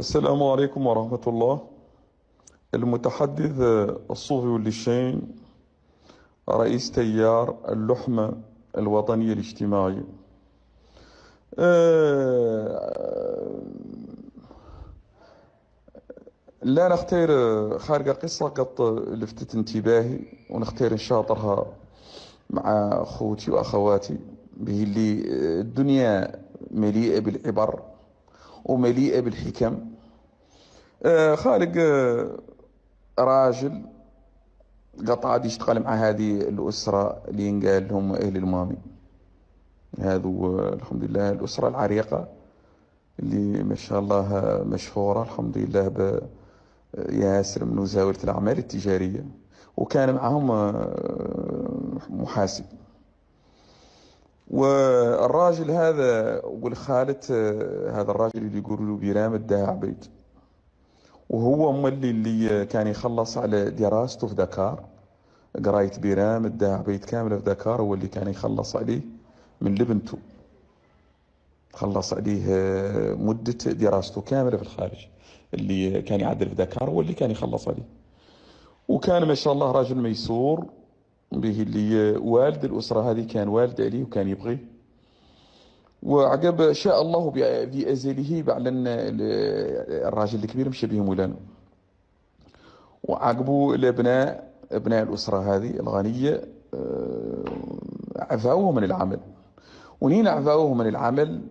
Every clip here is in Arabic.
السلام عليكم ورحمة الله. المتحدث الصوفي والليشين، رئيس تيار اللحمة الوطنية الاجتماعية. آه، لا نختار خارج قصة قد لفتت انتباهي، ونختار نشاطرها مع أخوتي وأخواتي به اللي الدنيا مليئة بالعبر ومليئة بالحكم. خالق راجل قطعة يشتغل مع هذه الأسرة اللي ينقال لهم أهل المامي. هذو الحمد لله الأسرة العريقة اللي ما شاء الله مشهورة الحمد لله بياسر من وزارة الأعمال التجارية، وكان معهم محاسب. والراجل هذا والخالة، هذا الراجل اللي يقولوا له بيرام الداع عبيد، وهو مولي اللي كان يخلص على دراسته في دكار. قراية بيرام الداع عبيد كاملة في دكار، هو اللي كان يخلص عليه من لبنته، خلص عليه مدة دراسته كاملة في الخارج. اللي كان يعدل في دكار هو اللي كان يخلص عليه، وكان ما شاء الله راجل ميسور به. اللي والد الأسرة هذه كان والد عليه وكان يبغيه. وعقب شاء الله بأزله بعلن الراجل الكبير مشى بهم ولانا، وعقبوا الأبناء، أبناء الأسرة هذه الغنية، عفاوه من العمل. ونين عفاوه من العمل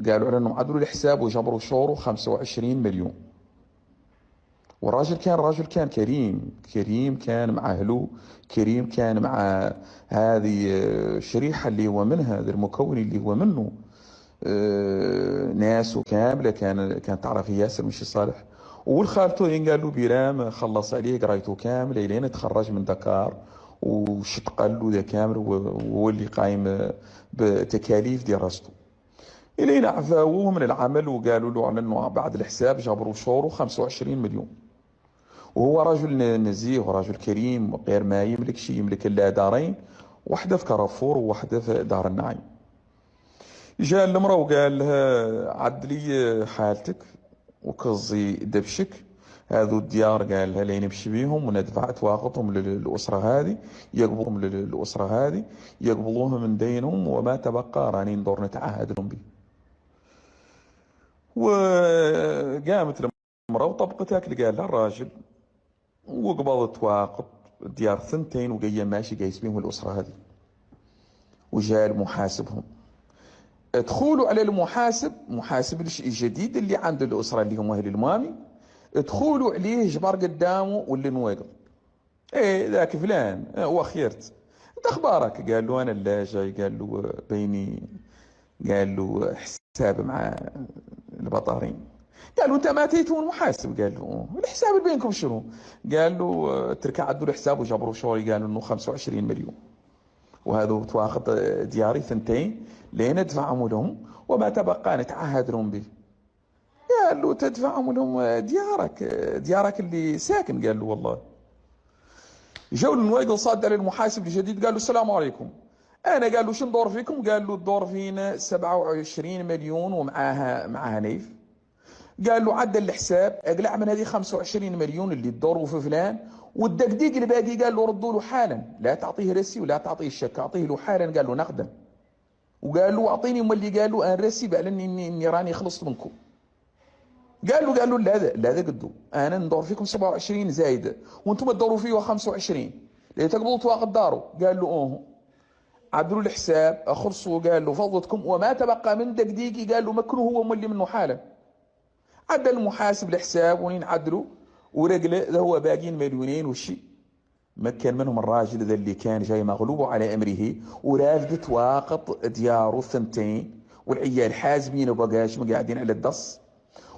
قالوا على انهم عدلوا الحساب وجبروا شوره 25 مليون. والراجل كان راجل كان كريم، كريم كان مع اهله، كريم كان مع هذه الشريحه اللي هو منها، هذا المكون اللي هو منه. ناسه كامله كانت تعرف ياسر مشي صالح. والخالته قال له بيرام خلص عليه قرايته كامله الين تخرج من دكار، وشد قال له ذا كامل، وهو اللي قايم بتكاليف دراسته. إلينا عفاوه من العمل وقالوا له على أنه بعد الحساب جابروا شوره 25 مليون. وهو رجل نزيه ورجل كريم، غير ما يملك شيء، يملك إلا دارين، واحدة في كارفور وواحدة في دار النعيم. جاء المرأة وقال لها عدلي حالتك وكزي دبشك، هذو الديار قال لها لين نمشي بيهم وندفعت واقطهم للأسرة هذه، يقبضهم للأسرة هذه، يقبضوها من دينهم، وما تبقى راني ندور نتعهد لهم به. وقامت المرأة وطبقت هاك قال لها الراجل، وقبضت واقط ديار ثنتين، وقيم ماشي قايس بيهم الأسرة هذه. وجاء المحاسبهم، ادخلوا على المحاسب، محاسب الجديد اللي عند الأسرة اللي هم أهل المامي، ادخلوا عليه جبر قدامه واللي نواقض. ايه ذاك فلان، وخيرت انت اخبارك؟ قال له انا لا جاي، قال له بيني، قال له حساب مع البطارين. قال له انت ما اتيت من محاسب؟ قال له الحساب اللي بينكم شنو؟ قال له تركع عدوا الحساب وجبروا شوري، قالوا انه 25 مليون، وهذا تواخذ دياري ثنتين لين ادفعهم لهم، وما تبقى نتعهد لهم به. قال له تدفعهم لهم ديارك، ديارك اللي ساكن؟ قال له والله. جو النوايق صاد على المحاسب الجديد، قال له السلام عليكم، انا قال له شنو دور فيكم؟ قال له الدور فينا 27 مليون ومعاها نيف. قال له عدل الحساب، اقلع من هذه 25 مليون اللي تدوروا في فلان، والدقديق اللي باقي قال له ردوا له حالا، لا تعطيه رسي ولا تعطيه الشك، اعطيه له حالا، قال له نقدا. وقال له اعطيني اللي قال له انا رسي بأعلن اني راني خلصت منكم. قال له لا ذا قدو، انا ندور فيكم 27 زايده، وانتم تدوروا فيه 25، ليه تقبضوا تواقد داره؟ قال له اوه. عدلوا الحساب خلصوا، قال له فضلتكم وما تبقى من دقديقي، قال له مكنوه هو مولي منه حالا. عدل المحاسب الحساب ونين عدلوا ورجله، ده هو باقيين مليونين وشي. مكن منهم الراجل ذا اللي كان جاي مغلوب على امره، ورافد تواقط دياره ثنتين، والعيال حازمين وبقاش قاعدين على الدص.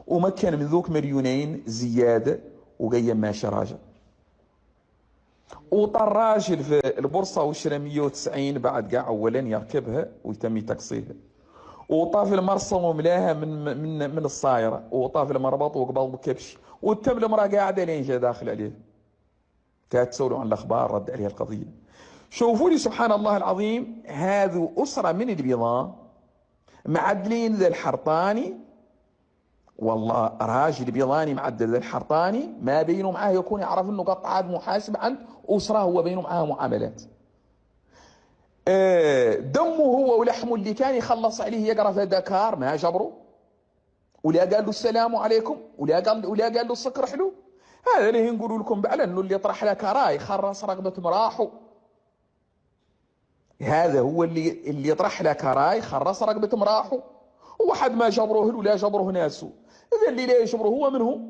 ومكن من ذوك مليونين زياده، وقيم ماشي راجل. وطر راجل في البورصه وشرى 190 بعد قاع اولا يركبها ويتم تقصيها. وطاف المرصة وملاها من الصايرة، وطاف المربط وقبض كبش، والتم المرأة قاعدة لين جا داخل عليه. كانت تسولوا عن الأخبار، رد عليها القضية. شوفوا لي سبحان الله العظيم، هذو أسرة من البيضاء معدلين ذا الحرطاني والله راجل بيضاني معدل الحرطاني ما بينه معاه يكون يعرف انه قطعات محاسب عند اسره، هو بينه معاه معاملات. دمه هو ولحمه اللي كان يخلص عليه يقرا في دكار ما جبره، ولا قال له السلام عليكم، ولا قال له السكر حلو. هذا اللي نقول لكم على انه اللي يطرح لك راي خرص رقبه مراحو. هذا هو اللي يطرح لك راي خرص رقبه مراحو. وواحد ما جبروه ولا جبروه ناسه، اذا اللي لا يجبره هو منه.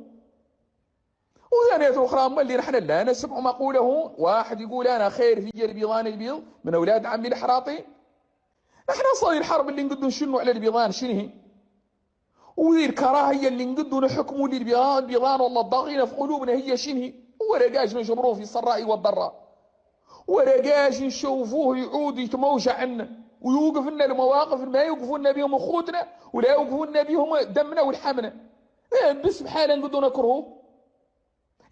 وثانية أخرى أما اللي نحن لا نسمع مقوله، واحد يقول أنا خير في البيضان البيض من أولاد عمي الحراطي. نحن أصلا الحرب اللي نقدو نشنو على البيضان شنو هي؟ والكراهية اللي نقدو نحكموا للبيضان والله الضاغينة في قلوبنا هي شنو هي؟ ورقاش نجبروه في السراء والضراء، ورقاش نشوفوه يعود يتموجع عنا ويوقف لنا المواقف ما يوقفوا لنا بهم اخوتنا ولا يوقفوا لنا بهم دمنا ولحمنا. بس بحال نقدو نكرهوه.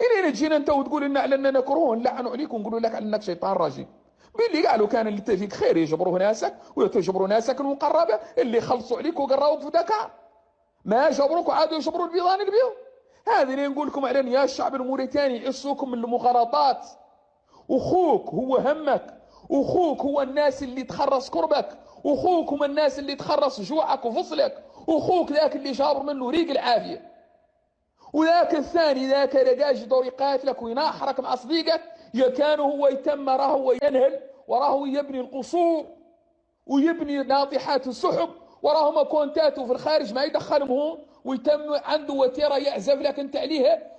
إلين تجينا أنت وتقول لنا على أننا نكرهوه نلعنوا عليك ونقولوا لك على أنك شيطان رجيم. باللي قالوا كان اللي فيك خير يجبروه ناسك ويجبروا ناسك المقربة اللي خلصوا عليك وقراوك في دكار، ما جبروك وعادوا يجبروا البيضان البيض. هذه اللي نقول لكم على يا الشعب الموريتاني يحسوكم من المغالطات. أخوك هو همك، أخوك هو الناس اللي تخرص كربك، أخوك هم الناس اللي تخرص جوعك وفصلك، أخوك ذاك اللي جابر منه ريق العافية. وذاك الثاني ذاك رقاش دور يقاتلك ويناحرك مع صديقك، يا كان هو يتم راهو ينهل وراهو يبني القصور ويبني ناطحات السحب، وراهو مكونتاته في الخارج ما يدخلهم هون، ويتم عنده وتيره يعزف لك انت عليها.